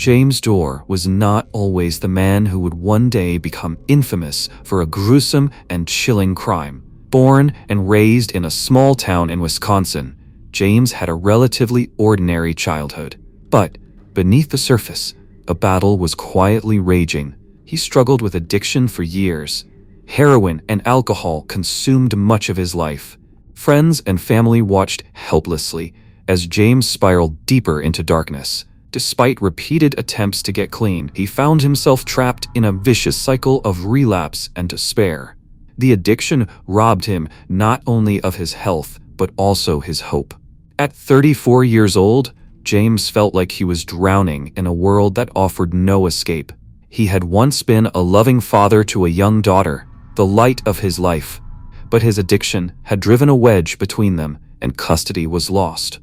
James DORR was not always the man who would one day become infamous for a gruesome and chilling crime. Born and raised in a small town in Wisconsin, James had a relatively ordinary childhood. But beneath the surface, a battle was quietly raging. He struggled with addiction for years. Heroin and alcohol consumed much of his life. Friends and family watched helplessly as James spiraled deeper into darkness. Despite repeated attempts to get clean, he found himself trapped in a vicious cycle of relapse and despair. The addiction robbed him not only of his health, but also his hope. At 34 years old, James felt like he was drowning in a world that offered no escape. He had once been a loving father to a young daughter, the light of his life, but his addiction had driven a wedge between them, and custody was lost.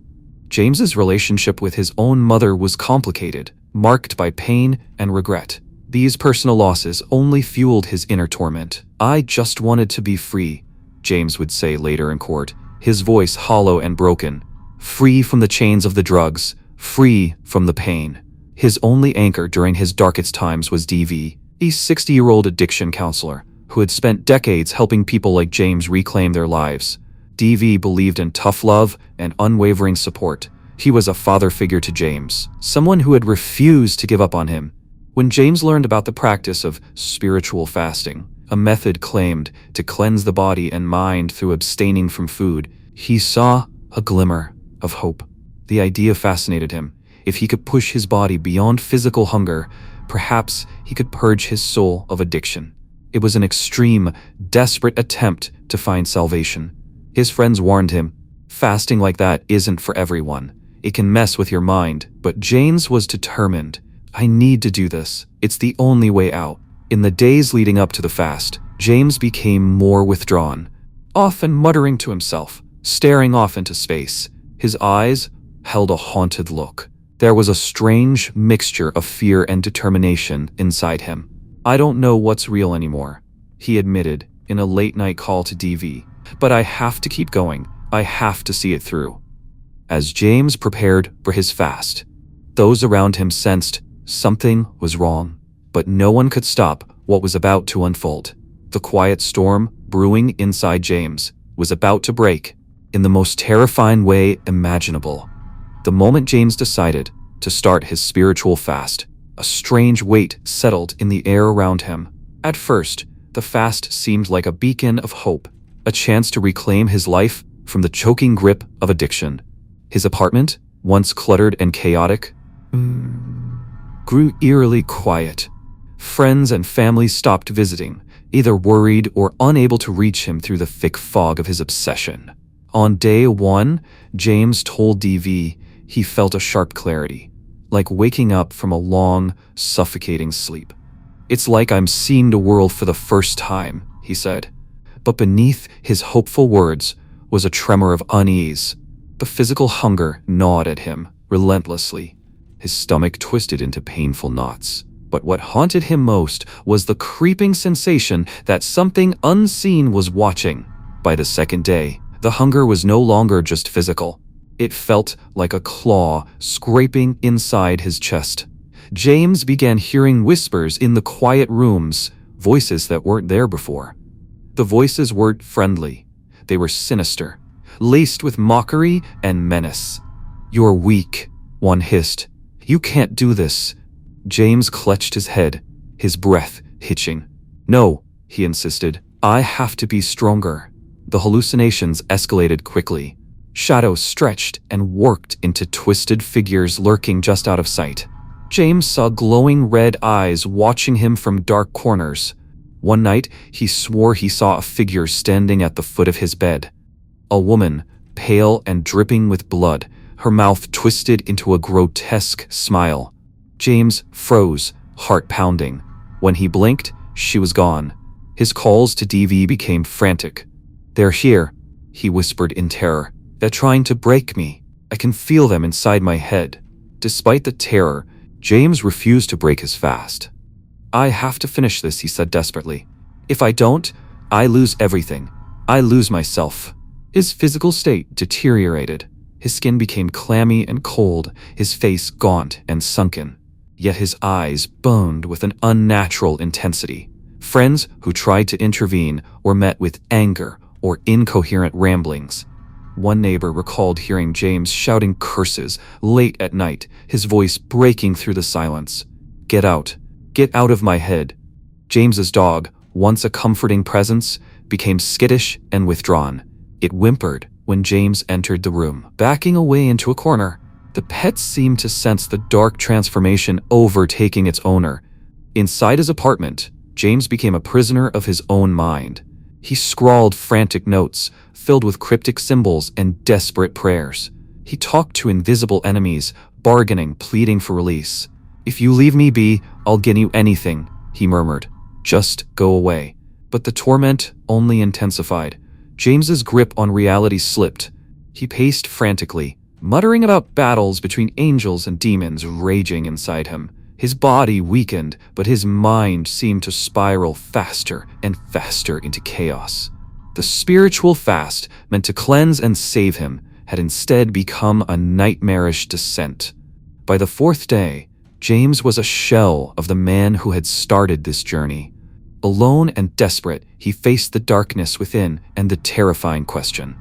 James's relationship with his own mother was complicated, marked by pain and regret. These personal losses only fueled his inner torment. "I just wanted to be free," James would say later in court, his voice hollow and broken. Free from the chains of the drugs, free from the pain. His only anchor during his darkest times was DV, a 60-year-old addiction counselor who had spent decades helping people like James reclaim their lives. DV believed in tough love and unwavering support. He was a father figure to James, someone who had refused to give up on him. When James learned about the practice of spiritual fasting, a method claimed to cleanse the body and mind through abstaining from food, he saw a glimmer of hope. The idea fascinated him. If he could push his body beyond physical hunger, perhaps he could purge his soul of addiction. It was an extreme, desperate attempt to find salvation. His friends warned him, "Fasting like that isn't for everyone. It can mess with your mind." But James was determined. "I need to do this. It's the only way out." In the days leading up to the fast, James became more withdrawn, often muttering to himself, staring off into space. His eyes held a haunted look. There was a strange mixture of fear and determination inside him. "I don't know what's real anymore," he admitted in a late-night call to DV. "But I have to keep going. I have to see it through." As James prepared for his fast, those around him sensed something was wrong, but no one could stop what was about to unfold. The quiet storm brewing inside James was about to break in the most terrifying way imaginable. The moment James decided to start his spiritual fast, a strange weight settled in the air around him. At first, the fast seemed like a beacon of hope, a chance to reclaim his life from the choking grip of addiction. His apartment, once cluttered and chaotic, grew eerily quiet. Friends and family stopped visiting, either worried or unable to reach him through the thick fog of his obsession. On day 1, James told DV he felt a sharp clarity, like waking up from a long, suffocating sleep. "It's like I'm seeing the world for the first time," he said. But beneath his hopeful words was a tremor of unease. The physical hunger gnawed at him relentlessly. His stomach twisted into painful knots. But what haunted him most was the creeping sensation that something unseen was watching. By the second day, the hunger was no longer just physical. It felt like a claw scraping inside his chest. James began hearing whispers in the quiet rooms, voices that weren't there before. The voices weren't friendly. They were sinister, laced with mockery and menace. "You're weak," one hissed. "You can't do this." James clutched his head, his breath hitching. "No," he insisted. "I have to be stronger." The hallucinations escalated quickly. Shadows stretched and worked into twisted figures lurking just out of sight. James saw glowing red eyes watching him from dark corners. One night, he swore he saw a figure standing at the foot of his bed. A woman, pale and dripping with blood, her mouth twisted into a grotesque smile. James froze, heart pounding. When he blinked, she was gone. His calls to DV became frantic. "They're here," he whispered in terror. "They're trying to break me. I can feel them inside my head." Despite the terror, James refused to break his fast. "I have to finish this," he said desperately. "If I don't, I lose everything. I lose myself." His physical state deteriorated. His skin became clammy and cold, his face gaunt and sunken. yet his eyes burned with an unnatural intensity. Friends who tried to intervene were met with anger or incoherent ramblings. One neighbor recalled hearing James shouting curses late at night, his voice breaking through the silence. "Get out. Get out of my head." James's dog, once a comforting presence, became skittish and withdrawn. It whimpered when James entered the room, backing away into a corner. The pet seemed to sense the dark transformation overtaking its owner. Inside his apartment, James became a prisoner of his own mind. He scrawled frantic notes, filled with cryptic symbols and desperate prayers. He talked to invisible enemies, bargaining, pleading for release. "If you leave me be, I'll give you anything," he murmured. "Just go away." But the torment only intensified. James's grip on reality slipped. He paced frantically, muttering about battles between angels and demons raging inside him. His body weakened, but his mind seemed to spiral faster and faster into chaos. The spiritual fast, meant to cleanse and save him, had instead become a nightmarish descent. By the fourth day, James was a shell of the man who had started this journey. Alone and desperate, he faced the darkness within and the terrifying question: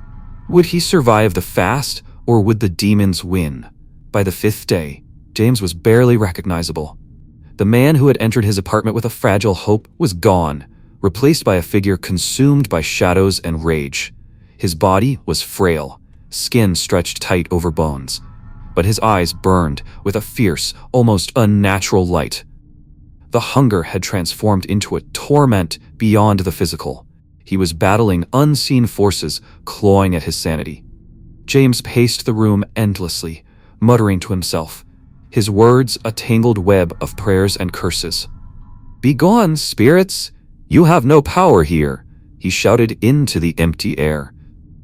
would he survive the fast, or would the demons win? By the fifth day, James was barely recognizable. The man who had entered his apartment with a fragile hope was gone, replaced by a figure consumed by shadows and rage. His body was frail, skin stretched tight over bones, but his eyes burned with a fierce, almost unnatural light. The hunger had transformed into a torment beyond the physical. He was battling unseen forces clawing at his sanity. James paced the room endlessly, muttering to himself, his words a tangled web of prayers and curses. "Begone, spirits! You have no power here," he shouted into the empty air.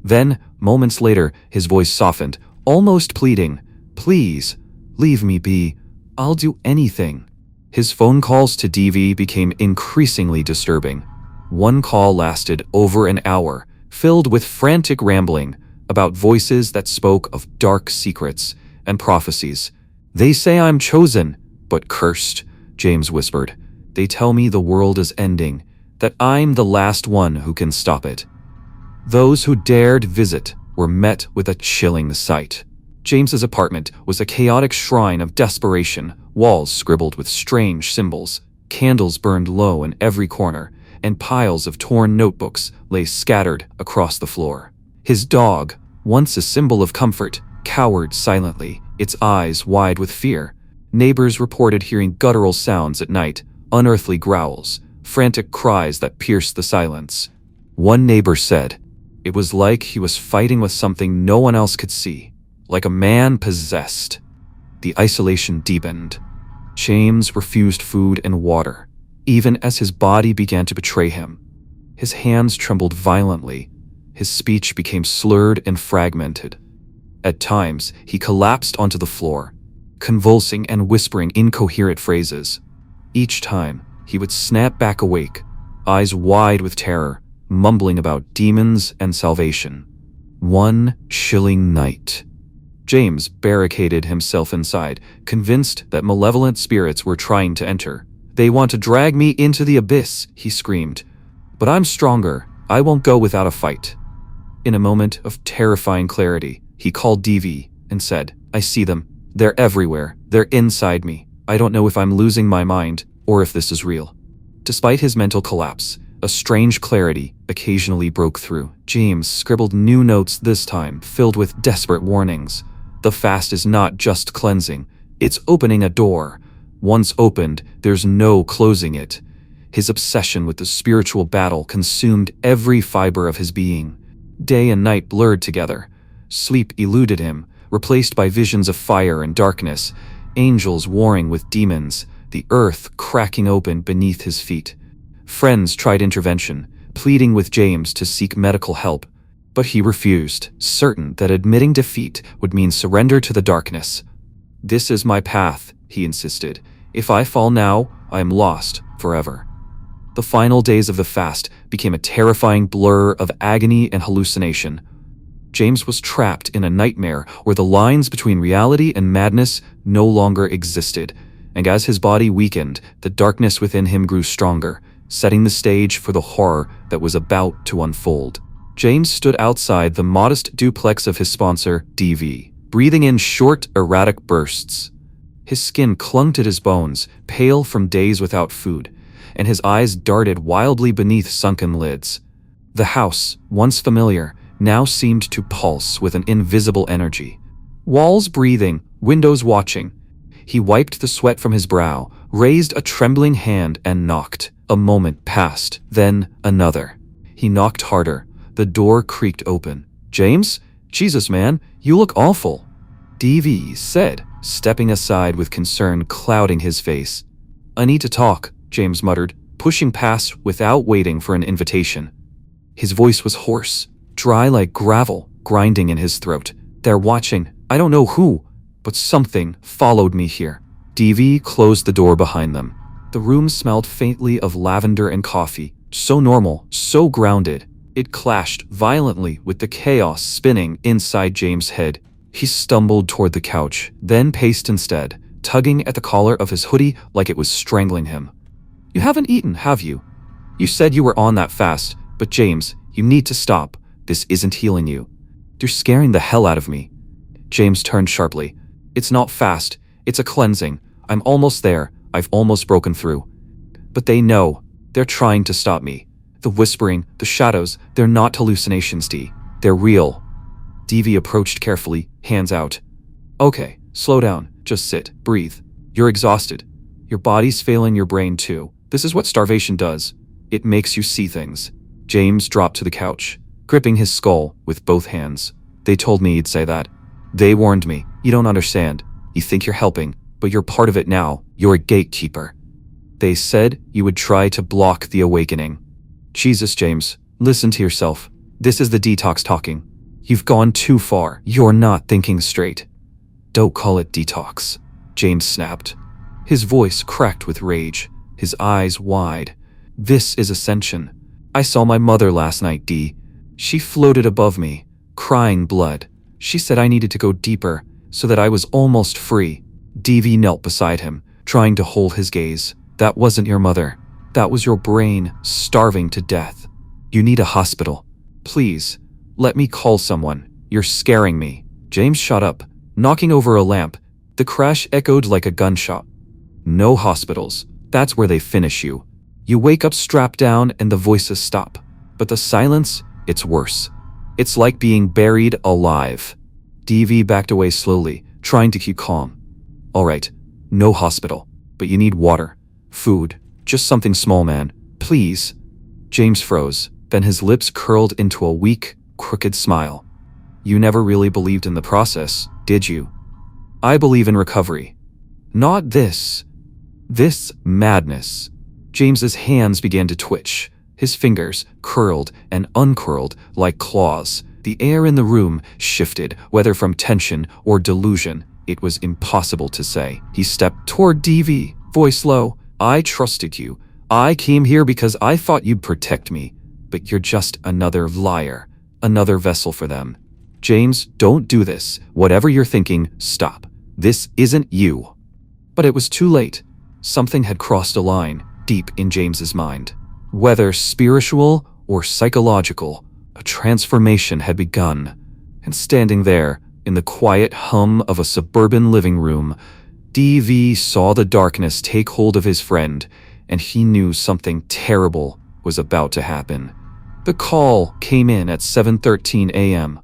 Then, moments later, his voice softened, almost pleading, "Please, leave me be. I'll do anything." His phone calls to DV became increasingly disturbing. One call lasted over an hour, filled with frantic rambling about voices that spoke of dark secrets and prophecies. "They say I'm chosen, but cursed," James whispered. "They tell me the world is ending, that I'm the last one who can stop it." Those who dared visit were met with a chilling sight. James's apartment was a chaotic shrine of desperation, walls scribbled with strange symbols, candles burned low in every corner, and piles of torn notebooks lay scattered across the floor. His dog, once a symbol of comfort, cowered silently, its eyes wide with fear. Neighbors reported hearing guttural sounds at night, unearthly growls, frantic cries that pierced the silence. One neighbor said, "It was like he was fighting with something no one else could see, like a man possessed." The isolation deepened. James refused food and water, even as his body began to betray him. His hands trembled violently. His speech became slurred and fragmented. At times, he collapsed onto the floor, convulsing and whispering incoherent phrases. Each time, he would snap back awake, eyes wide with terror, mumbling about demons and salvation. One chilling night, James barricaded himself inside, convinced that malevolent spirits were trying to enter. "They want to drag me into the abyss," he screamed. "But I'm stronger. I won't go without a fight." In a moment of terrifying clarity, he called DV and said, "I see them. They're everywhere. They're inside me. I don't know if I'm losing my mind or if this is real." Despite his mental collapse, a strange clarity occasionally broke through. James scribbled new notes this time, filled with desperate warnings. The fast is not just cleansing, it's opening a door. Once opened, there's no closing it. His obsession with the spiritual battle consumed every fiber of his being. Day and night blurred together. Sleep eluded him, replaced by visions of fire and darkness, angels warring with demons, the earth cracking open beneath his feet. Friends tried intervention, pleading with James to seek medical help, but he refused, certain that admitting defeat would mean surrender to the darkness. "This is my path," he insisted. "If I fall now, I am lost forever." The final days of the fast became a terrifying blur of agony and hallucination. James was trapped in a nightmare where the lines between reality and madness no longer existed, and as his body weakened, the darkness within him grew stronger, setting the stage for the horror that was about to unfold. James stood outside the modest duplex of his sponsor, DV, breathing in short, erratic bursts. His skin clung to his bones, pale from days without food, and his eyes darted wildly beneath sunken lids. The house, once familiar, now seemed to pulse with an invisible energy. Walls breathing, windows watching. He wiped the sweat from his brow, raised a trembling hand and knocked. A moment passed, then another. He knocked harder. The door creaked open. "James? Jesus, man, you look awful," DV said, stepping aside with concern clouding his face. "I need to talk," James muttered, pushing past without waiting for an invitation. His voice was hoarse, dry like gravel, grinding in his throat. "They're watching. I don't know who, but something followed me here." DV closed the door behind them. The room smelled faintly of lavender and coffee, so normal, so grounded. It clashed violently with the chaos spinning inside James' head. He stumbled toward the couch, then paced instead, tugging at the collar of his hoodie like it was strangling him. "You haven't eaten, have you? You said you were on that fast, but James, you need to stop. This isn't healing you. You're scaring the hell out of me." James turned sharply. "It's not fast. It's a cleansing. I'm almost there. I've almost broken through. But they know. They're trying to stop me. The whispering, the shadows, they're not hallucinations, D. They're real." DV approached carefully, hands out. "Okay, slow down. Just sit. Breathe. You're exhausted. Your body's failing your brain too. This is what starvation does. It makes you see things." James dropped to the couch, gripping his skull with both hands. "They told me you'd say that. They warned me. You don't understand. You think you're helping, but you're part of it now. You're a gatekeeper. They said you would try to block the awakening." "Jesus, James, listen to yourself. This is the detox talking. You've gone too far. You're not thinking straight." "Don't call it detox," James snapped. His voice cracked with rage, his eyes wide. "This is ascension. I saw my mother last night, D. She floated above me, crying blood. She said I needed to go deeper, so that I was almost free." DV knelt beside him, trying to hold his gaze. "That wasn't your mother. That was your brain, starving to death. You need a hospital. Please, let me call someone. You're scaring me." James shot up, knocking over a lamp. The crash echoed like a gunshot. "No hospitals. That's where they finish you. You wake up strapped down and the voices stop. But the silence, it's worse. It's like being buried alive." DV backed away slowly, trying to keep calm. "All right, no hospital, but you need water, food, just something small, man. Please." James froze, then his lips curled into a weak, crooked smile. "You never really believed in the process, did you?" "I believe in recovery. Not this. This madness." James's hands began to twitch. His fingers curled and uncurled like claws. The air in the room shifted, whether from tension or delusion. It was impossible to say. He stepped toward DV, voice low. "I trusted you. I came here because I thought you'd protect me. But you're just another liar, another vessel for them. James, don't do this. Whatever you're thinking, stop. This isn't you." But it was too late. Something had crossed a line deep in James's mind. Whether spiritual or psychological, a transformation had begun. And standing there, in the quiet hum of a suburban living room, DV saw the darkness take hold of his friend, and he knew something terrible was about to happen. The call came in at 7:13 a.m.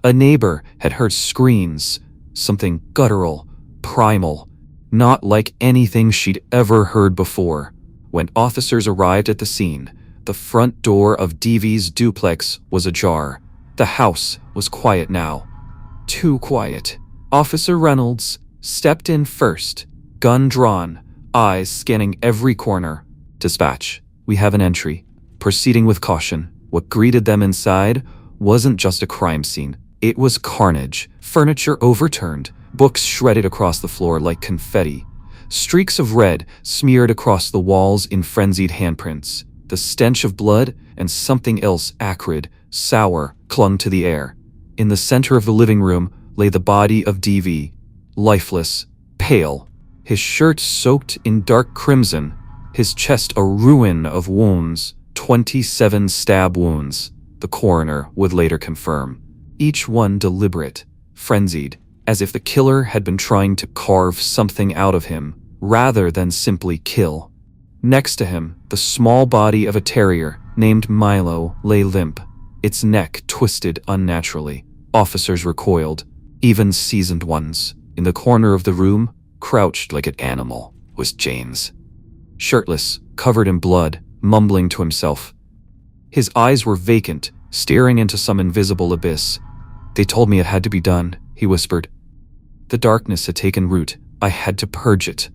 A neighbor had heard screams, something guttural, primal, not like anything she'd ever heard before. When officers arrived at the scene, the front door of DV's duplex was ajar. The house was quiet now. Too quiet. Officer Reynolds stepped in first, gun drawn, eyes scanning every corner. "Dispatch, we have an entry. Proceeding with caution." What greeted them inside wasn't just a crime scene. It was carnage. Furniture overturned, books shredded across the floor like confetti. Streaks of red smeared across the walls in frenzied handprints. The stench of blood and something else acrid, sour, clung to the air. In the center of the living room lay the body of DV, lifeless, pale. his shirt soaked in dark crimson, his chest a ruin of wounds, 27 stab wounds, the coroner would later confirm. Each one deliberate, frenzied, as if the killer had been trying to carve something out of him, rather than simply kill. Next to him, the small body of a terrier named Milo lay limp, its neck twisted unnaturally. Officers recoiled, even seasoned ones. In the corner of the room, crouched like an animal, was James. Shirtless, covered in blood, mumbling to himself. His eyes were vacant, staring into some invisible abyss. "They told me it had to be done," he whispered. The darkness had taken root. I had to purge it.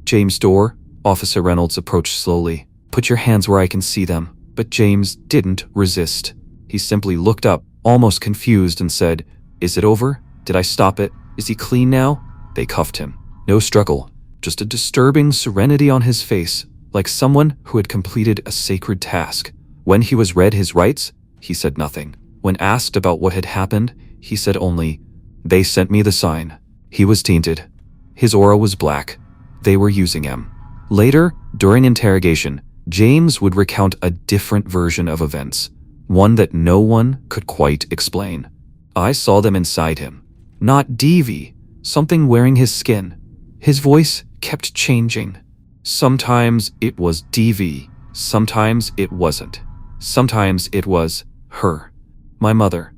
"James DORR," Officer Reynolds approached slowly. "Put your hands where I can see them." But James didn't resist. He simply looked up, almost confused, and said, "Is it over? Did I stop it? Is he clean now?" They cuffed him. No struggle, just a disturbing serenity on his face, like someone who had completed a sacred task. When he was read his rights, he said nothing. When asked about what had happened, he said only, "They sent me the sign." He was tainted. His aura was black. They were using him. Later, during interrogation, James would recount a different version of events, one that no one could quite explain. "I saw them inside him. Not DV, something wearing his skin." His voice kept changing. Sometimes it was DV, sometimes it wasn't. Sometimes it was her, my mother,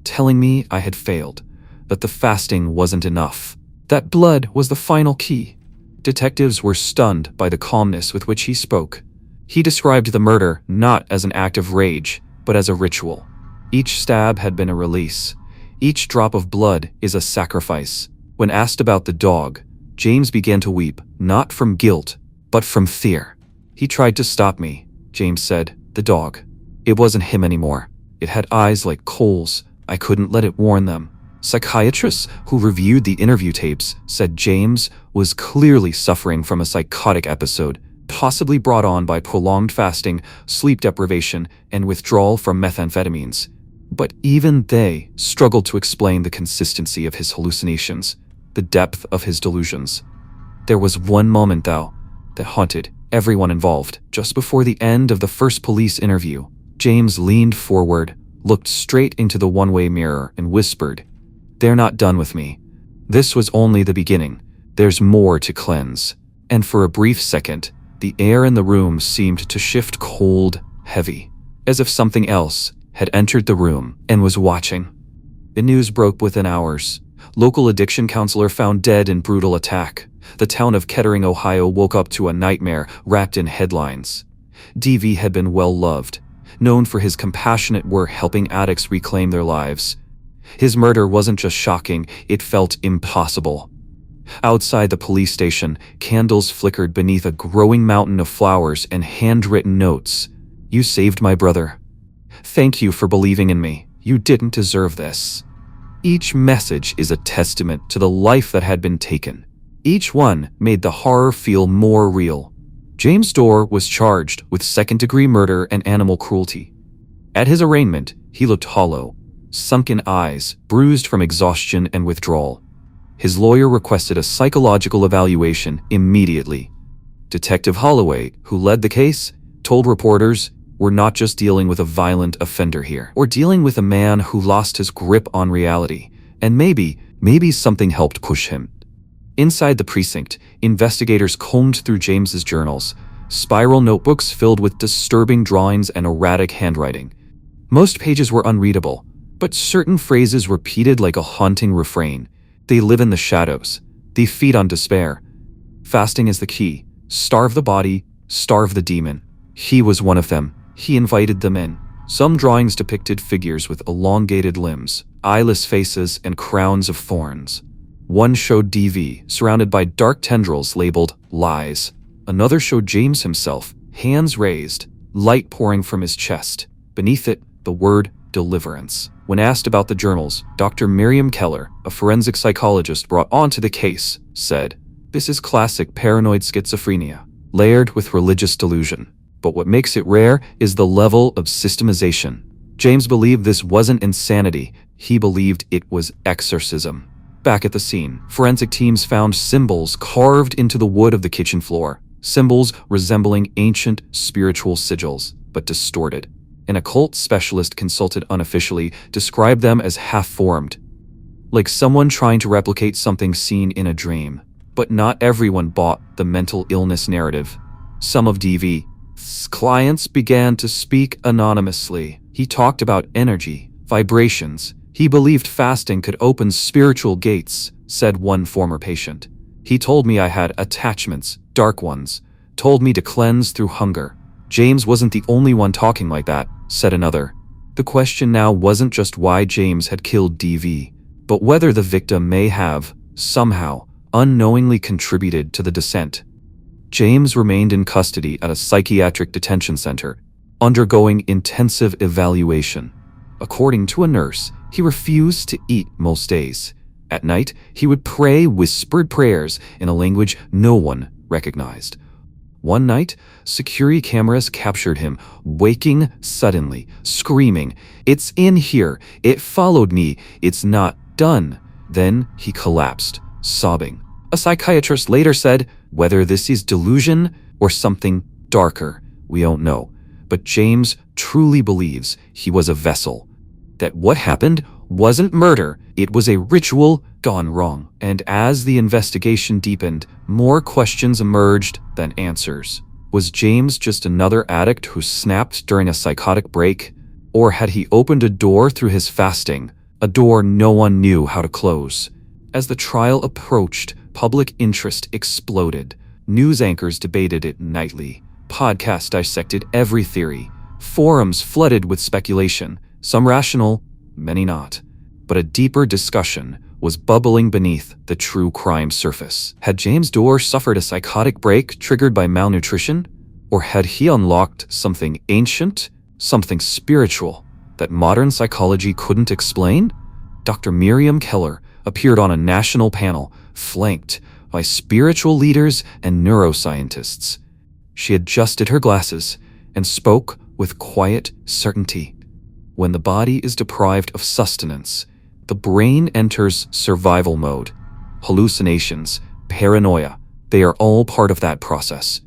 telling me I had failed, that the fasting wasn't enough, that blood was the final key. Detectives were stunned by the calmness with which he spoke. He described the murder not as an act of rage, but as a ritual. Each stab had been a release. Each drop of blood is a sacrifice. When asked about the dog, James began to weep, not from guilt, but from fear. "He tried to stop me," James said. "The dog. It wasn't him anymore. It had eyes like coals. I couldn't let it warn them." Psychiatrists who reviewed the interview tapes said James was clearly suffering from a psychotic episode, possibly brought on by prolonged fasting, sleep deprivation, and withdrawal from methamphetamines. But even they struggled to explain the consistency of his hallucinations, the depth of his delusions. There was one moment, though, that haunted everyone involved. Just before the end of the first police interview, James leaned forward, looked straight into the one-way mirror, and whispered, "They're not done with me. This was only the beginning. There's more to cleanse." And for a brief second, the air in the room seemed to shift cold, heavy, as if something else had entered the room and was watching. The news broke within hours. Local addiction counselor found dead in brutal attack. The town of Kettering, Ohio woke up to a nightmare wrapped in headlines. DV had been well loved, known for his compassionate work helping addicts reclaim their lives. His murder wasn't just shocking, it felt impossible. Outside the police station, candles flickered beneath a growing mountain of flowers and handwritten notes. "You saved my brother. Thank you for believing in me. You didn't deserve this." Each message is a testament to the life that had been taken. Each one made the horror feel more real. James DORR was charged with second-degree murder and animal cruelty. At his arraignment, he looked hollow, sunken eyes, bruised from exhaustion and withdrawal. His lawyer requested a psychological evaluation immediately. Detective Holloway, who led the case, told reporters, "We're not just dealing with a violent offender here. We're dealing with a man who lost his grip on reality, and maybe something helped push him." Inside the precinct, investigators combed through James's journals, spiral notebooks filled with disturbing drawings and erratic handwriting. Most pages were unreadable, but certain phrases repeated like a haunting refrain. "They live in the shadows. They feed on despair. Fasting is the key. Starve the body, starve the demon." He was one of them. He invited them in. Some drawings depicted figures with elongated limbs, eyeless faces, and crowns of thorns. One showed DV, surrounded by dark tendrils labeled lies. Another showed James himself, hands raised, light pouring from his chest. Beneath it, the word deliverance. When asked about the journals, Dr. Miriam Keller, a forensic psychologist brought onto the case, said, "This is classic paranoid schizophrenia, layered with religious delusion. But what makes it rare is the level of systemization." James believed this wasn't insanity, he believed it was exorcism. back at the scene. Forensic teams found symbols carved into the wood of the kitchen floor. Symbols resembling ancient spiritual sigils, but distorted. An occult specialist consulted unofficially described them as half-formed, like someone trying to replicate something seen in a dream. But not everyone bought the mental illness narrative. Some of DV's clients began to speak anonymously. He talked about energy, vibrations. He believed fasting could open spiritual gates, said one former patient. He told me I had attachments, dark ones, told me to cleanse through hunger. James wasn't the only one talking like that, said another. The question now wasn't just why James had killed DV, but whether the victim may have, somehow, unknowingly contributed to the descent. James remained in custody at a psychiatric detention center, undergoing intensive evaluation. According to a nurse, he refused to eat most days. At night, he would pray whispered prayers in a language no one recognized. One night, security cameras captured him, waking suddenly, screaming, "It's in here! It followed me! It's not done!" Then he collapsed, sobbing. A psychiatrist later said, whether this is delusion or something darker, we don't know. But James truly believes he was a vessel. That what happened wasn't murder, it was a ritual gone wrong. And as the investigation deepened, more questions emerged than answers. Was James just another addict who snapped during a psychotic break? Or had he opened a door through his fasting, a door no one knew how to close? As the trial approached, public interest exploded. News anchors debated it nightly. Podcasts dissected every theory. Forums flooded with speculation, some rational, many not. But a deeper discussion was bubbling beneath the true crime surface. Had James DORR suffered a psychotic break triggered by malnutrition? Or had he unlocked something ancient, something spiritual, that modern psychology couldn't explain? Dr. Miriam Keller appeared on a national panel, flanked by spiritual leaders and neuroscientists. She adjusted her glasses and spoke with quiet certainty. When the body is deprived of sustenance, the brain enters survival mode. Hallucinations, paranoia, they are all part of that process.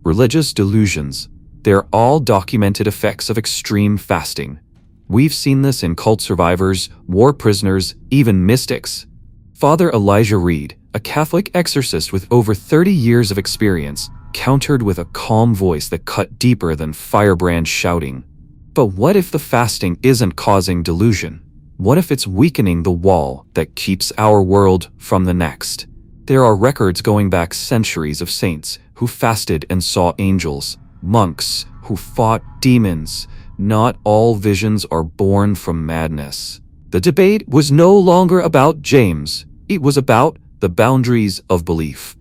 Religious delusions, they're all documented effects of extreme fasting. We've seen this in cult survivors, war prisoners, even mystics. Father Elijah Reed, a Catholic exorcist with over 30 years of experience, countered with a calm voice that cut deeper than firebrand shouting. But what if the fasting isn't causing delusion? What if it's weakening the wall that keeps our world from the next? There are records going back centuries of saints who fasted and saw angels, monks who fought demons. Not all visions are born from madness. The debate was no longer about James. It was about the boundaries of belief.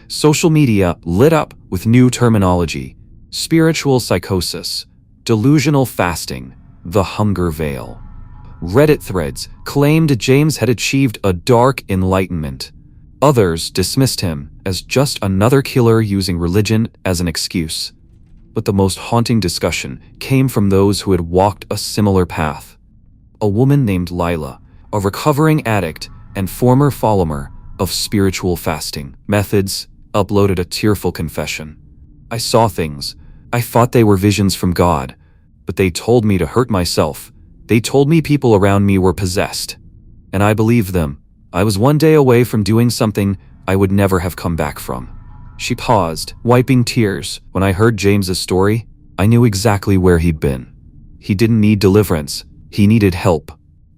Social media lit up with new terminology: spiritual psychosis, delusional fasting, the hunger veil. Reddit threads claimed James had achieved a dark enlightenment. Others dismissed him as just another killer using religion as an excuse. But the most haunting discussion came from those who had walked a similar path. A woman named Lila, a recovering addict and former follower of spiritual fasting methods, uploaded a tearful confession. "I saw things. I thought they were visions from God, but they told me to hurt myself. They told me people around me were possessed. And I believed them. I was one day away from doing something I would never have come back from." She paused, wiping tears. When I heard James's story, I knew exactly where he'd been. He didn't need deliverance. He needed help.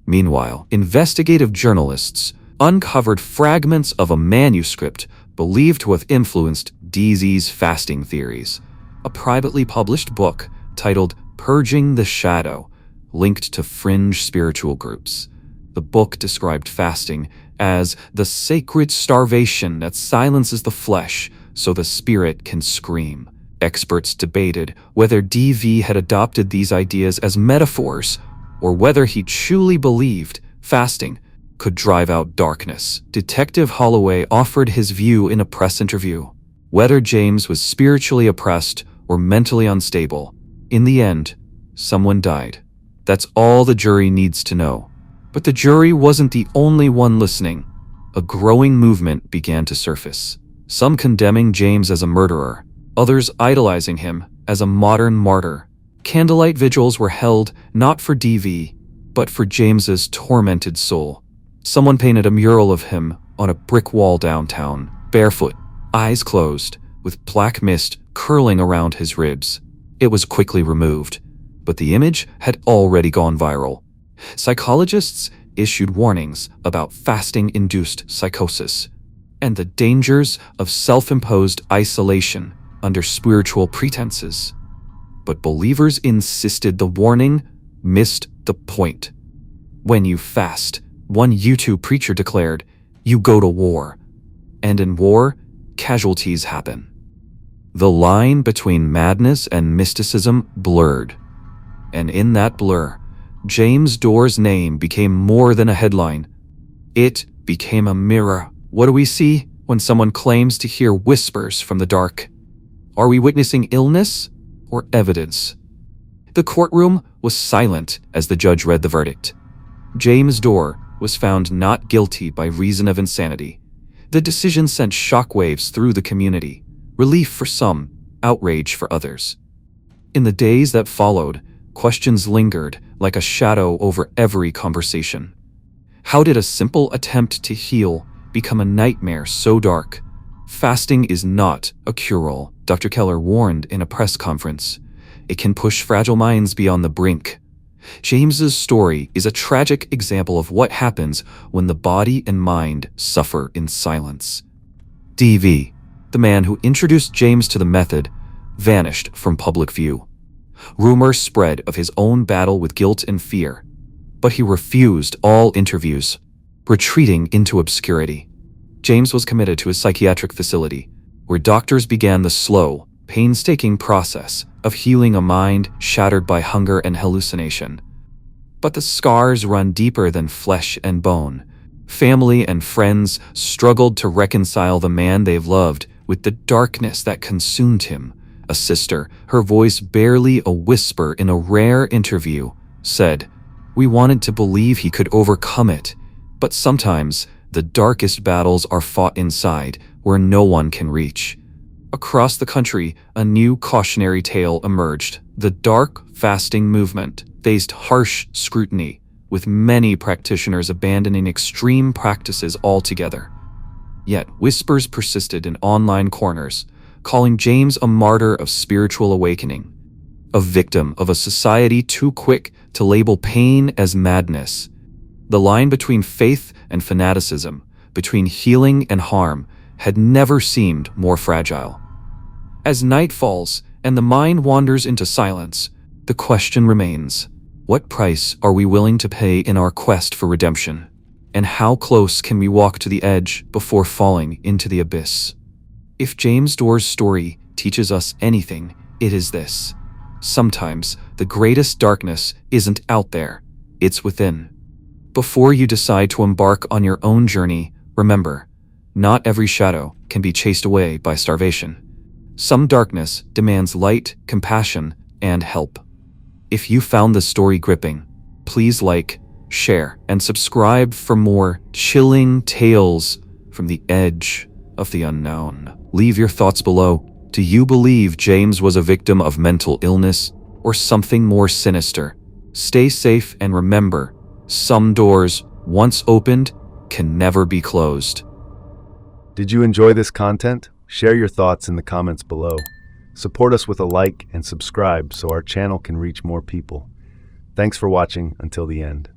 Meanwhile, investigative journalists uncovered fragments of a manuscript believed to have influenced DZ's fasting theories. A privately published book titled Purging the Shadow, linked to fringe spiritual groups. The book described fasting as the sacred starvation that silences the flesh so the spirit can scream. Experts debated whether DV had adopted these ideas as metaphors or whether he truly believed fasting could drive out darkness. Detective Holloway offered his view in a press interview. Whether James was spiritually oppressed or mentally unstable, in the end, someone died. That's all the jury needs to know. But the jury wasn't the only one listening. a growing movement began to surface, some condemning James as a murderer, others idolizing him as a modern martyr. Candlelight vigils were held not for DV, but for James's tormented soul. Someone painted a mural of him on a brick wall downtown, barefoot, eyes closed, with black mist curling around his ribs. It was quickly removed, but the image had already gone viral. Psychologists issued warnings about fasting-induced psychosis and the dangers of self-imposed isolation under spiritual pretenses. But believers insisted the warning missed the point. When you fast, one YouTube preacher declared, you go to war. And in war, casualties happen. The line between madness and mysticism blurred. And in that blur, James DORR's name became more than a headline. It became a mirror. What do we see when someone claims to hear whispers from the dark? Are we witnessing illness or evidence? The courtroom was silent as the judge read the verdict. James DORR was found not guilty by reason of insanity. The decision sent shockwaves through the community, relief for some, outrage for others. In the days that followed, questions lingered like a shadow over every conversation. How did a simple attempt to heal become a nightmare so dark? Fasting is not a cure-all, Dr. Keller warned in a press conference. It can push fragile minds beyond the brink. James's story is a tragic example of what happens when the body and mind suffer in silence. DV, the man who introduced James to the method, vanished from public view. Rumors spread of his own battle with guilt and fear, but he refused all interviews, retreating into obscurity. James was committed to a psychiatric facility, where doctors began the slow, painstaking process of healing a mind shattered by hunger and hallucination. But the scars run deeper than flesh and bone. Family and friends struggled to reconcile the man they've loved with the darkness that consumed him. A sister, her voice barely a whisper in a rare interview, said, "We wanted to believe he could overcome it, but sometimes the darkest battles are fought inside, where no one can reach." Across the country, a new cautionary tale emerged. The dark fasting movement faced harsh scrutiny, with many practitioners abandoning extreme practices altogether. Yet whispers persisted in online corners, calling James a martyr of spiritual awakening, a victim of a society too quick to label pain as madness. The line between faith and fanaticism, between healing and harm, had never seemed more fragile. As night falls and the mind wanders into silence, the question remains, what price are we willing to pay in our quest for redemption? And how close can we walk to the edge before falling into the abyss? If James DORR's story teaches us anything, it is this. Sometimes the greatest darkness isn't out there, it's within. Before you decide to embark on your own journey, remember, not every shadow can be chased away by starvation. Some darkness demands light, compassion, and help. If you found this story gripping, please like, share, and subscribe for more chilling tales from the edge of the unknown. Leave your thoughts below. Do you believe James was a victim of mental illness or something more sinister? Stay safe and remember, some doors, once opened, can never be closed. Did you enjoy this content? Share your thoughts in the comments below. Support us with a like and subscribe so our channel can reach more people. Thanks for watching until the end.